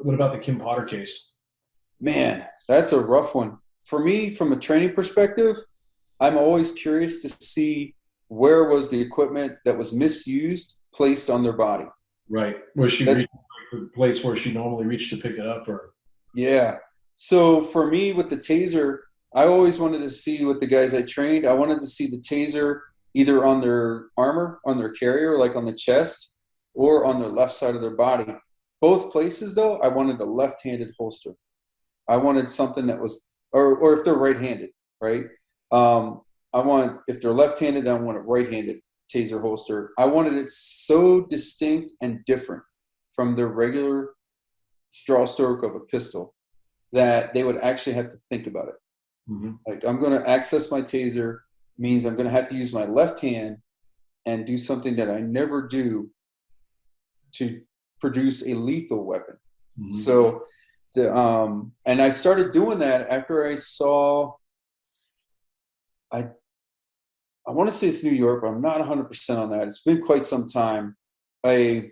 What about the Kim Potter case? Man, that's a rough one. For me, from a training perspective, I'm always curious to see where was the equipment that was misused placed on their body. Right. Was she That reaching the place where she normally reached to pick it up, or Yeah. So for me with the taser, I always wanted to see with the guys I trained, I wanted to see the taser either on their armor, on their carrier, like on the chest, or on their left side of their body. Both places though, I wanted a left-handed holster. I wanted something that was, or if they're right-handed, right? Um, if they're left-handed, I want a right-handed taser holster. I wanted it so distinct and different from the regular draw stroke of a pistol that they would actually have to think about it. Mhm. Like, I'm going to access my taser means I'm going to have to use my left hand and do something that I never do to produce a lethal weapon. Mhm. So and I started doing that after I saw, I I want to say it's New York, but I'm not 100% on that. It's been quite some time. A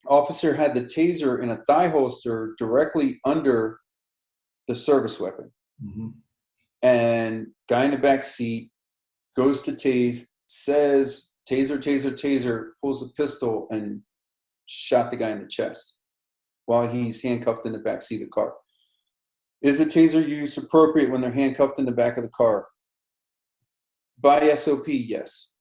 officer had the taser in a thigh holster directly under the service weapon, Mhm. and guy in the back seat goes to tase, says taser, taser, taser, pulls a pistol and shot the guy in the chest while he's handcuffed in the back seat of the car. Is a taser use appropriate when they're handcuffed in the back of the car? By SOP, yes.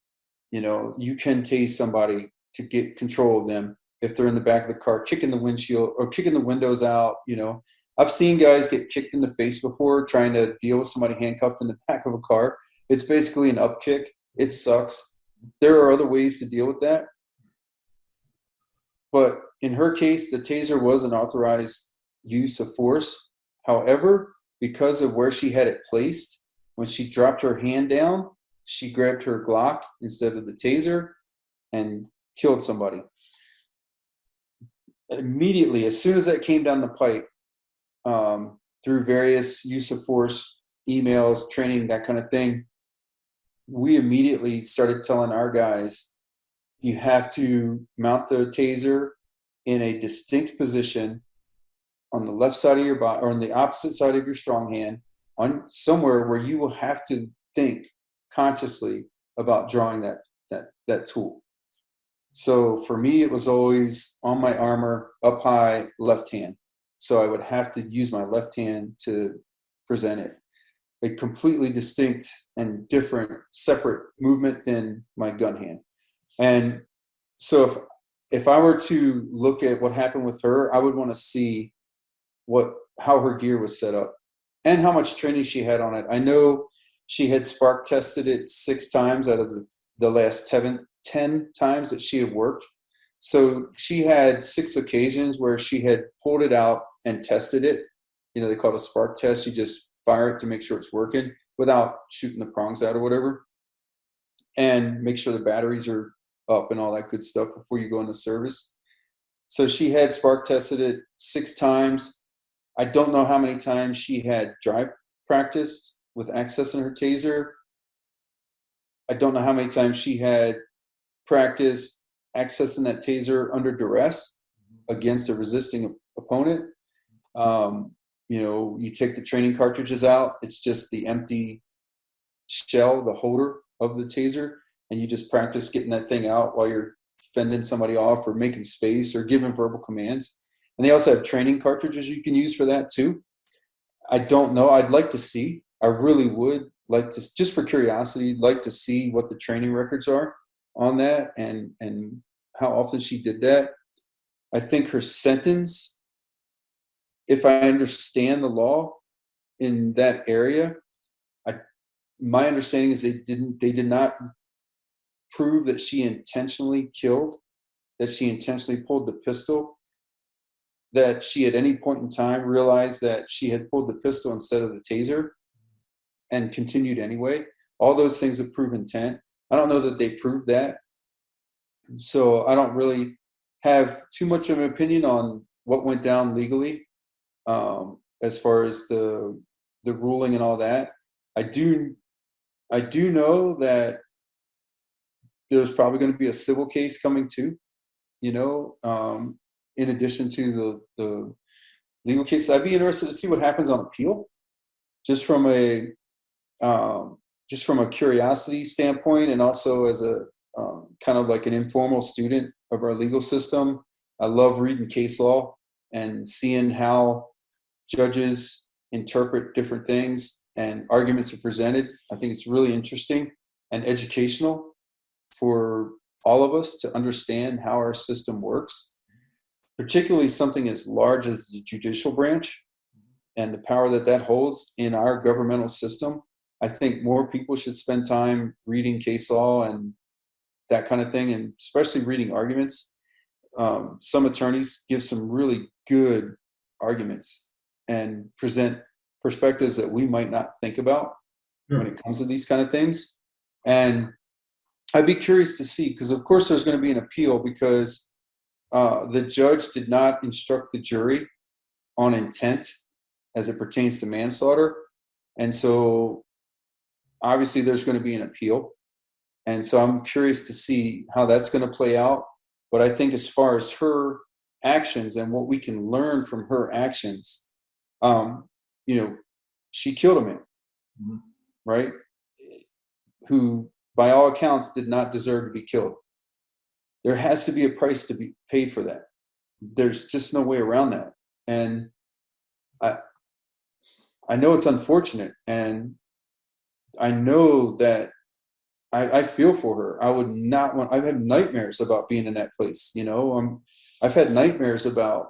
You know, you can tase somebody to get control of them if they're in the back of the car, kicking the windshield or kicking the windows out. You know, I've seen guys get kicked in the face before trying to deal with somebody handcuffed in the back of a car. It's basically an up kick. It sucks. There are other ways to deal with that. But in her case, the taser was an authorized use of force. However, because of where she had it placed, when she dropped her hand down, she grabbed her Glock instead of the taser and killed somebody. Immediately, as soon as that came down the pipe, through various use of force, emails, training, that kind of thing, we immediately started telling our guys, you have to mount the taser in a distinct position on the left side of your body or on the opposite side of your strong hand, on somewhere where you will have to think consciously about drawing that tool. So for me, it was always on my armor, up high, left hand. So I would have to use my left hand to present it. A completely distinct and different, separate movement than my gun hand. And so if I were to look at what happened with her, I would want to see how her gear was set up and how much training she had on it. I know she had spark tested it 6 times out of the last 10 times that she had worked. So she had 6 occasions where she had pulled it out and tested it. You know, they call it a spark test. You just fire it to make sure it's working without shooting the prongs out or whatever, and make sure the batteries are up and all that good stuff before you go into service. So she had spark tested it 6 times. I don't know how many times she had dry practiced with accessing her taser. I don't know how many times she had practiced accessing that taser under duress against a resisting opponent. You know, you take the training cartridges out, it's just the empty shell, the holder of the taser, and you just practice getting that thing out while you're fending somebody off or making space or giving verbal commands. And they also have training cartridges you can use for that too. I don't know. I'd like to see. I really would like to, just for curiosity, like to see what the training records are on that and how often she did that. I think her sentence, if I understand the law in that area, I, my understanding is they did not prove that she intentionally killed, that she intentionally pulled the pistol, that she at any point in time realized that she had pulled the pistol instead of the taser and continued anyway. All those things would prove intent. I don't know that they proved that. So I don't really have too much of an opinion on what went down legally, as far as the ruling and all that. I do I do know that there's probably going to be a civil case coming too. You know, in addition to legal cases. I'd be interested to see what happens on appeal, just from a curiosity standpoint, and also as a kind of like an informal student of our legal system. I love reading case law and seeing how judges interpret different things and arguments are presented. I think it's really interesting and educational for all of us to understand how our system works, particularly something as large as the judicial branch and the power that that holds in our governmental system. I think more people should spend time reading case law and that kind of thing, and especially reading arguments. Some attorneys give some really good arguments and present perspectives that we might not think about when it comes to these kind of things. And I'd be curious to see, because of course there's going to be an appeal, because the judge did not instruct the jury on intent as it pertains to manslaughter. And so obviously there's going to be an appeal. And so I'm curious to see how that's going to play out. But I think as far as her actions and what we can learn from her actions, she killed a man, right? Who, by all accounts, did not deserve to be killed. There has to be a price to be paid for that. There's just no way around that. And I know it's unfortunate, and I know that I feel for her. I would not want. I've had nightmares about being in that place. I've had nightmares about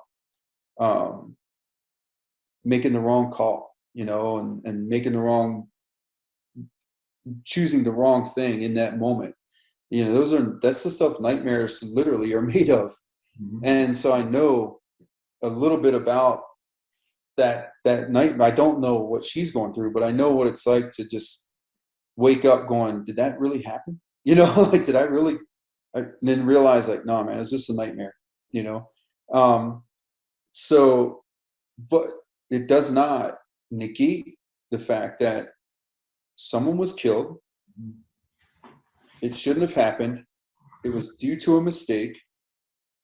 making the wrong call, and making the wrong, choosing the wrong thing in that moment. That's the stuff nightmares literally are made of. And so I know a little bit about that night. I don't know what she's going through, but I know what it's like to just wake up going, did that really happen? Like, did I really? And then realize, like, no, man, it's just a nightmare, So, but it does not negate the fact that someone was killed. It shouldn't have happened. It was due to a mistake,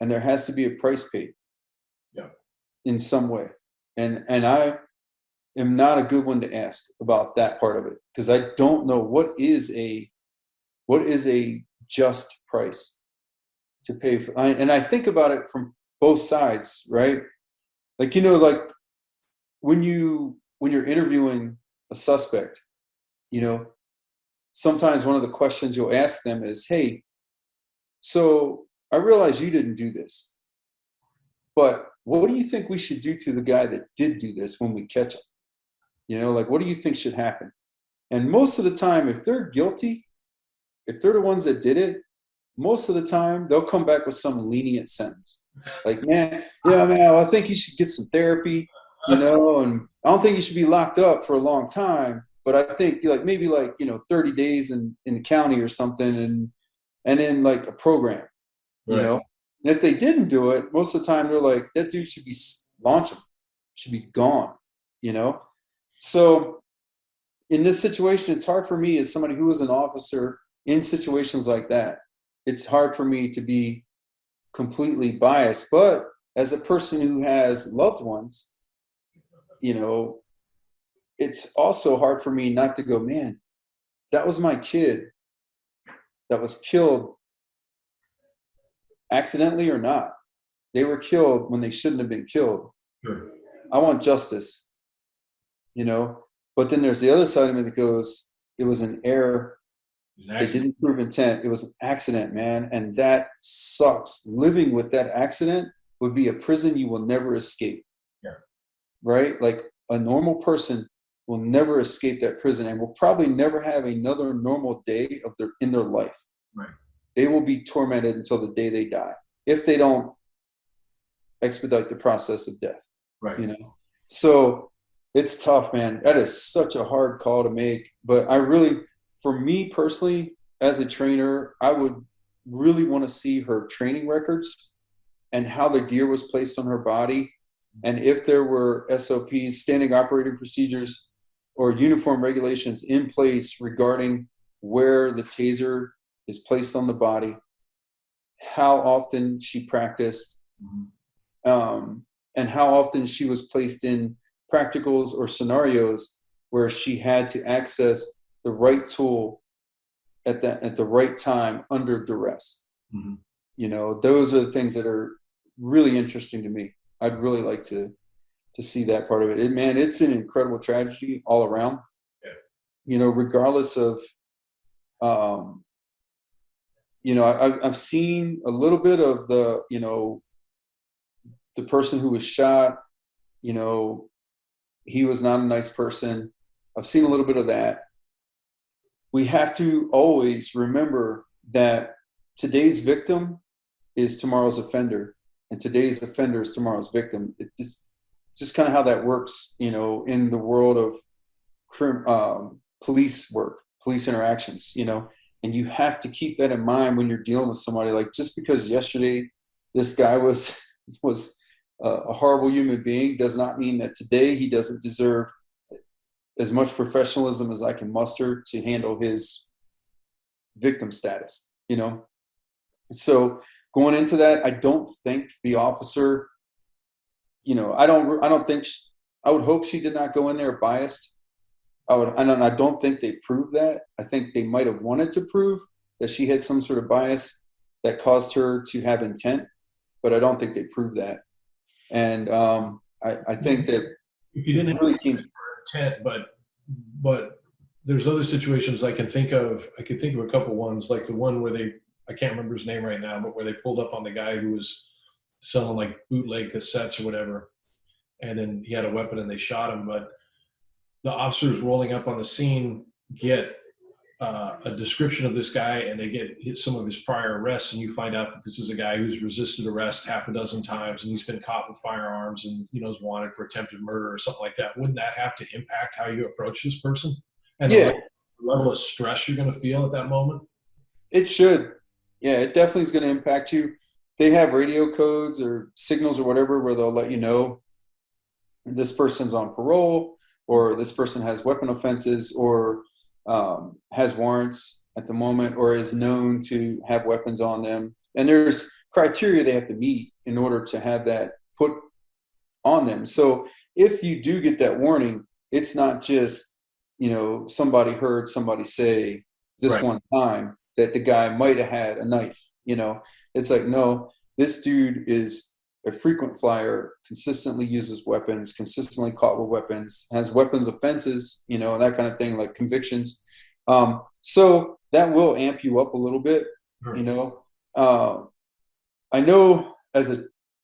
and there has to be a price paid. Yeah. In some way. And I am not a good one to ask about that part of it, because I don't know what is a just price to pay for. And I think about it from both sides, right? Like, like when you're interviewing a suspect, sometimes one of the questions you'll ask them is, hey, so I realize you didn't do this, but what do you think we should do to the guy that did do this when we catch him? Like, what do you think should happen? And most of the time, if they're guilty, if they're the ones that did it, most of the time they'll come back with some lenient sentence. Like, man, I think you should get some therapy, and I don't think you should be locked up for a long time, but I think maybe 30 days in the county or something, and then like a program, right. And if they didn't do it, most of the time they're like, that dude should be launched, should be gone, So in this situation, it's hard for me as somebody who was an officer in situations like that. It's hard for me to be completely biased, but as a person who has loved ones, it's also hard for me not to go, man, that was my kid that was killed, accidentally or not. They were killed when they shouldn't have been killed. Sure. I want justice, But then there's the other side of it that goes, it was an error. They didn't prove intent. It was an accident, man. And that sucks. Living with that accident would be a prison you will never escape. Yeah. Right? Like, a normal person will never escape that prison, and will probably never have another normal day in their life. Right. They will be tormented until the day they die, if they don't expedite the process of death. Right. So it's tough, man. That is such a hard call to make. But for me personally, as a trainer, I would really want to see her training records and how the gear was placed on her body. And if there were SOPs, standing operating procedures, or uniform regulations in place regarding where the taser is placed on the body, how often she practiced, and how often she was placed in practicals or scenarios where she had to access the right tool at the right time under duress. Mm-hmm. You know, those are the things that are really interesting to me. I'd really like to see that part of it. Man, it's an incredible tragedy all around. Yeah. You know, regardless of, you know, I've seen a little bit of the, you know, the person who was shot, you know, he was not a nice person. I've seen a little bit of that. We have to always remember that today's victim is tomorrow's offender, and today's offender is tomorrow's victim. It's just kind of how that works, you know, in the world of police work, police interactions, you know, and you have to keep that in mind when you're dealing with somebody. Like, just because yesterday this guy was a horrible human being does not mean that today he doesn't deserve as much professionalism as I can muster to handle his victim status, you know? So going into that, I don't think the officer, you know, I would hope she did not go in there biased. I don't think they proved that. I think they might have wanted to prove that she had some sort of bias that caused her to have intent, but I don't think they proved that. And I think that if you didn't have intent, but there's other situations I can think of. I could think of a couple ones, like the one where I can't remember his name right now, but where they pulled up on the guy who was selling like bootleg cassettes or whatever, and then he had a weapon and they shot him. But the officers rolling up on the scene get a description of this guy, and they get some of his prior arrests, and you find out that this is a guy who's resisted arrest half a dozen times, and he's been caught with firearms, and, you know, is wanted for attempted murder or something like that. Wouldn't that have to impact how you approach this person, and yeah, the level of stress you're going to feel at that moment? It should. Yeah, it definitely is going to impact you. They have radio codes or signals or whatever where they'll let you know this person's on parole, or this person has weapon offenses, or has warrants at the moment, or is known to have weapons on them. And there's criteria they have to meet in order to have that put on them. So if you do get that warning, it's not just, you know, somebody heard somebody say this right. one time that the guy might have had a knife, you know. It's like, no, this dude is a frequent flyer, consistently uses weapons, consistently caught with weapons, has weapons offenses, you know, that kind of thing, like convictions. So that will amp you up a little bit, you know. I know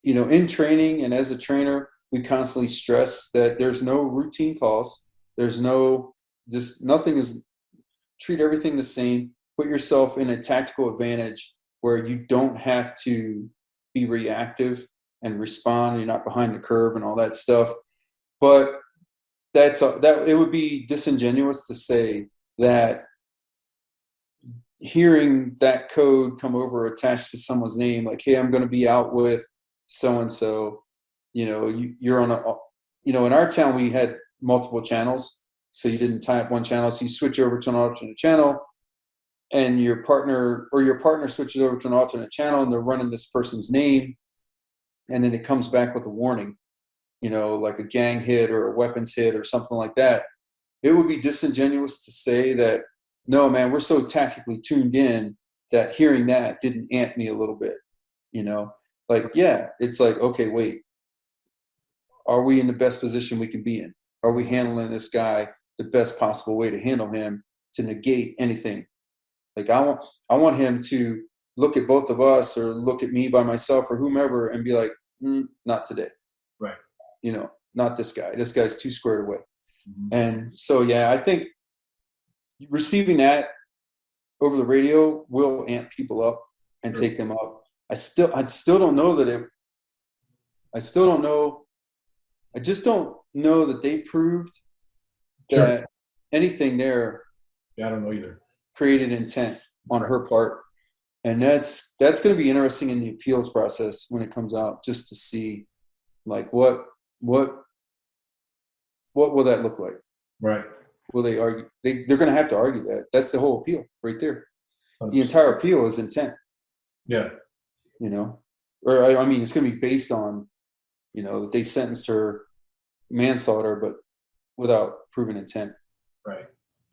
you know, in training and as a trainer, we constantly stress that there's no routine calls. There's nothing is, treat everything the same. Put yourself in a tactical advantage where you don't have to be reactive and respond. You're not behind the curve and all that stuff. But that it would be disingenuous to say that hearing that code come over attached to someone's name, like, hey, I'm going to be out with so-and-so, you know, you're on you know, in our town, we had multiple channels. So you didn't tie up one channel. So you switch over to an alternate channel, and your partner switches over to an alternate channel, and they're running this person's name. And then it comes back with a warning, you know, like a gang hit or a weapons hit or something like that. It would be disingenuous to say that, no, man, we're so tactically tuned in that hearing that didn't amp me a little bit, you know? Like, yeah, it's like, okay, wait, are we in the best position we can be in? Are we handling this guy the best possible way to handle him to negate anything? Like, I want him to look at both of us or look at me by myself or whomever and be like, not today. Right. You know, not this guy. This guy's too squared away. Mm-hmm. And so, yeah, I think receiving that over the radio will amp people up and take them up. I still don't know that I just don't know that they proved that anything there. Yeah, I don't know either. Created intent on her part. And that's going to be interesting in the appeals process when it comes out, just to see, like, what will that look like? Right. Will they argue? They're going to have to argue that. That's the whole appeal right there. 100%. The entire appeal is intent. Yeah. You know, or I mean, it's going to be based on You know, they sentenced her manslaughter, but without proven intent. Right.